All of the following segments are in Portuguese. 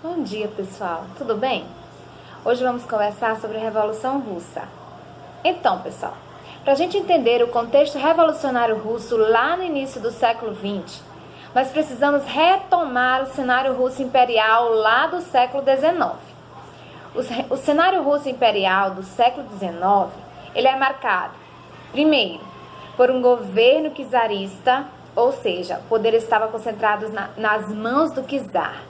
Bom dia, pessoal. Tudo bem? Hoje vamos conversar sobre a Revolução Russa. Então, pessoal, para a gente entender o contexto revolucionário russo lá no início do século XX, nós precisamos retomar o cenário russo imperial lá do século XIX. O cenário russo imperial do século XIX, ele é marcado, primeiro, por um governo czarista, ou seja, o poder estava concentrado nas mãos do czar.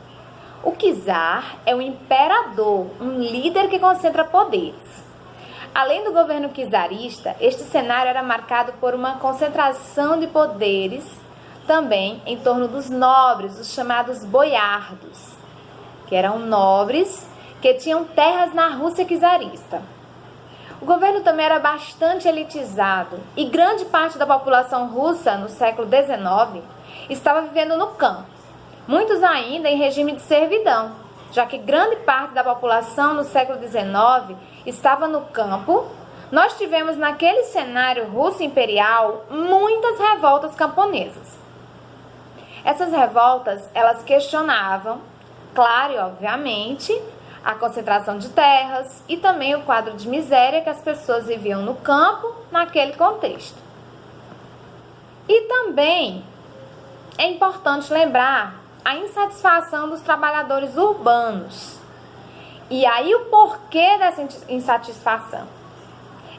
O czar é um imperador, um líder que concentra poderes. Além do governo czarista, este cenário era marcado por uma concentração de poderes também em torno dos nobres, os chamados boiardos, que eram nobres que tinham terras na Rússia czarista. O governo também era bastante elitizado e grande parte da população russa no século XIX estava vivendo no campo. Muitos ainda em regime de servidão, já que grande parte da população no século XIX estava no campo. Nós tivemos naquele cenário russo imperial muitas revoltas camponesas. Essas revoltas, elas questionavam, claro e obviamente, a concentração de terras e também o quadro de miséria que as pessoas viviam no campo naquele contexto. E também é importante lembrar a insatisfação dos trabalhadores urbanos. E aí o porquê dessa insatisfação?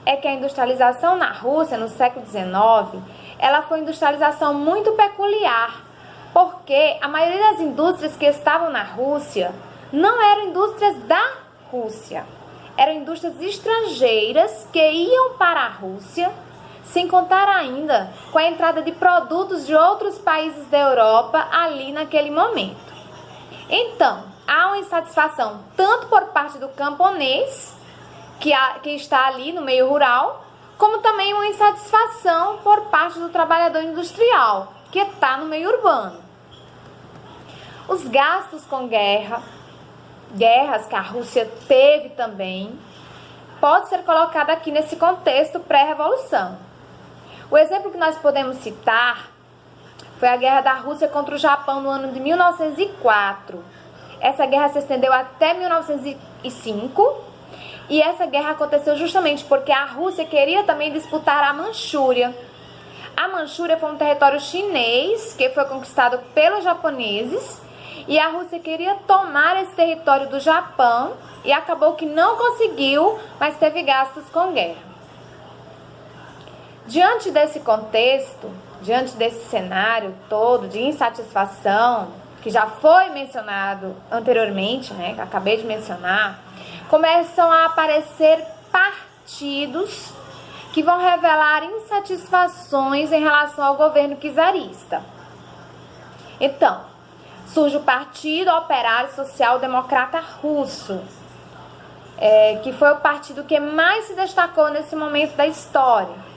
É que a industrialização na Rússia no século XIX, ela foi uma industrialização muito peculiar, porque a maioria das indústrias que estavam na Rússia não eram indústrias da Rússia, eram indústrias estrangeiras que iam para a Rússia, sem contar ainda com a entrada de produtos de outros países da Europa ali naquele momento. Então, há uma insatisfação tanto por parte do camponês, que está ali no meio rural, como também uma insatisfação por parte do trabalhador industrial, que está no meio urbano. Os gastos com guerras que a Rússia teve também, pode ser colocado aqui nesse contexto pré-revolução. O exemplo que nós podemos citar foi a guerra da Rússia contra o Japão no ano de 1904. Essa guerra se estendeu até 1905 e essa guerra aconteceu justamente porque a Rússia queria também disputar a Manchúria. A Manchúria foi um território chinês que foi conquistado pelos japoneses e a Rússia queria tomar esse território do Japão e acabou que não conseguiu, mas teve gastos com guerra. Diante desse contexto, diante desse cenário todo de insatisfação, que já foi mencionado anteriormente, que acabei de mencionar, começam a aparecer partidos que vão revelar insatisfações em relação ao governo czarista. Então, surge o Partido Operário Social Democrata Russo, que foi o partido que mais se destacou nesse momento da história.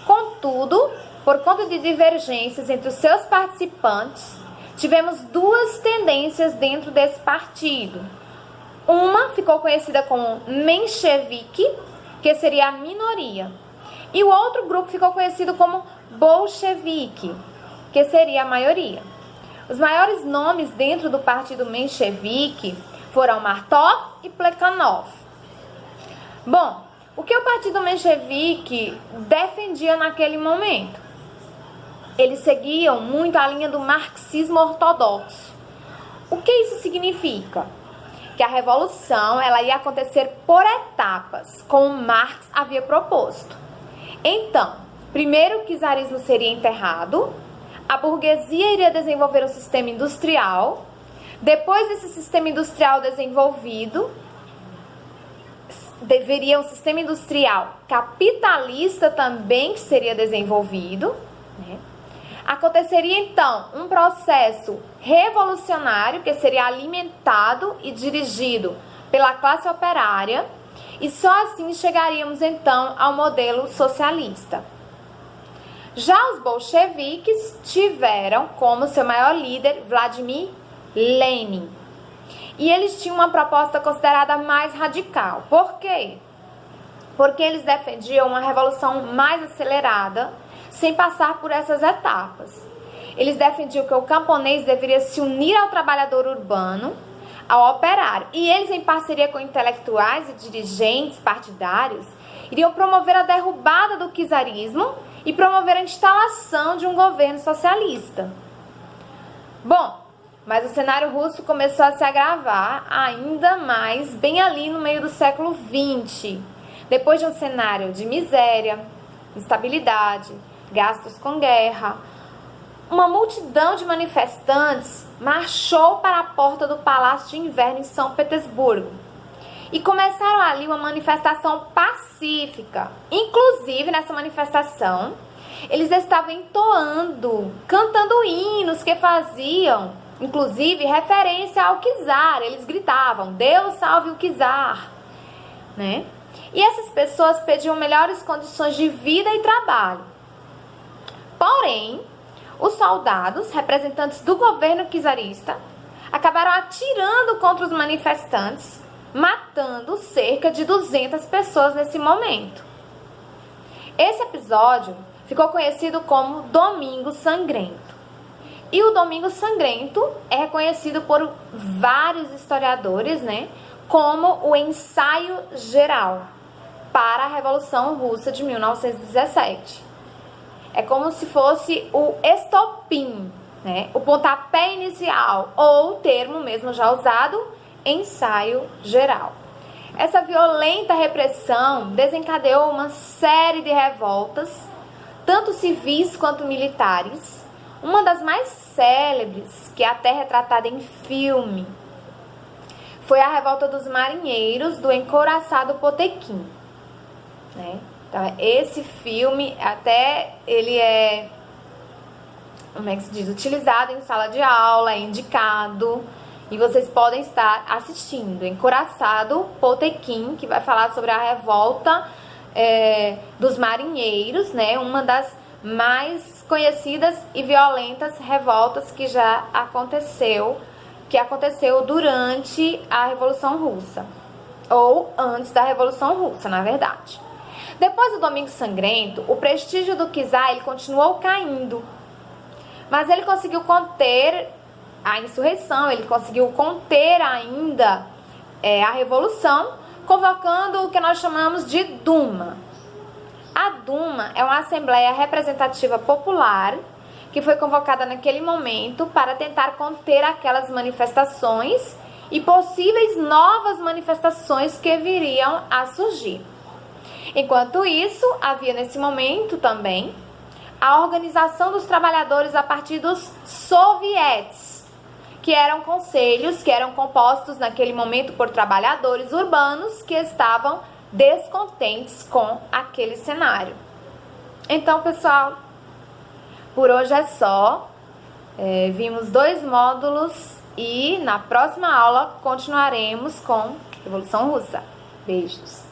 Contudo, por conta de divergências entre os seus participantes, tivemos duas tendências dentro desse partido. Uma ficou conhecida como menchevique, que seria a minoria, e o outro grupo ficou conhecido como bolchevique, que seria a maioria. Os maiores nomes dentro do partido menchevique foram Martov e Plekhanov. Bom, o que o partido menchevique defendia naquele momento? Eles seguiam muito a linha do marxismo ortodoxo. O que isso significa? Que a revolução ela ia acontecer por etapas, como Marx havia proposto. Então, primeiro o czarismo seria enterrado, a burguesia iria desenvolver o sistema industrial, depois desse sistema industrial desenvolvido, deveria um sistema industrial capitalista também que seria desenvolvido, Aconteceria então um processo revolucionário que seria alimentado e dirigido pela classe operária e só assim chegaríamos então ao modelo socialista. Já os bolcheviques tiveram como seu maior líder Vladimir Lenin. E eles tinham uma proposta considerada mais radical. Por quê? Porque eles defendiam uma revolução mais acelerada, sem passar por essas etapas. Eles defendiam que o camponês deveria se unir ao trabalhador urbano, ao operário. E eles, em parceria com intelectuais e dirigentes partidários, iriam promover a derrubada do czarismo e promover a instalação de um governo socialista. Bom, mas o cenário russo começou a se agravar ainda mais bem ali no meio do século XX, depois de um cenário de miséria, instabilidade, gastos com guerra. Uma multidão de manifestantes marchou para a porta do Palácio de Inverno em São Petersburgo e começaram ali uma manifestação pacífica. Inclusive, nessa manifestação, eles estavam entoando, cantando hinos que faziam, inclusive, referência ao czar. Eles gritavam, Deus salve o czar, né? E essas pessoas pediam melhores condições de vida e trabalho. Porém, os soldados, representantes do governo czarista, acabaram atirando contra os manifestantes, matando cerca de 200 pessoas nesse momento. Esse episódio ficou conhecido como Domingo Sangrento. E o Domingo Sangrento é reconhecido por vários historiadores, né, como o ensaio geral para a Revolução Russa de 1917. É como se fosse o estopim, né, o pontapé inicial, ou o termo mesmo já usado, ensaio geral. Essa violenta repressão desencadeou uma série de revoltas, tanto civis quanto militares. Uma das mais célebres, que é até retratada em filme, foi a revolta dos marinheiros do encouraçado Potemkin, né? Então, esse filme, até ele é, como é que se diz, utilizado em sala de aula, é indicado, e vocês podem estar assistindo. Encouraçado Potemkin, que vai falar sobre a revolta dos marinheiros, né? Uma das mais conhecidas e violentas revoltas que já aconteceu, durante a Revolução Russa, ou antes da Revolução Russa, na verdade. Depois do Domingo Sangrento, o prestígio do czar ele continuou caindo, mas ele conseguiu conter a insurreição, ele conseguiu conter ainda a revolução, convocando o que nós chamamos de Duma. A Duma é uma assembleia representativa popular que foi convocada naquele momento para tentar conter aquelas manifestações e possíveis novas manifestações que viriam a surgir. Enquanto isso, havia nesse momento também a organização dos trabalhadores a partir dos sovietes, que eram conselhos que eram compostos naquele momento por trabalhadores urbanos que estavam descontentes com aquele cenário. Então, pessoal, por hoje é só. Vimos 2 módulos e na próxima aula continuaremos com Revolução Russa. Beijos!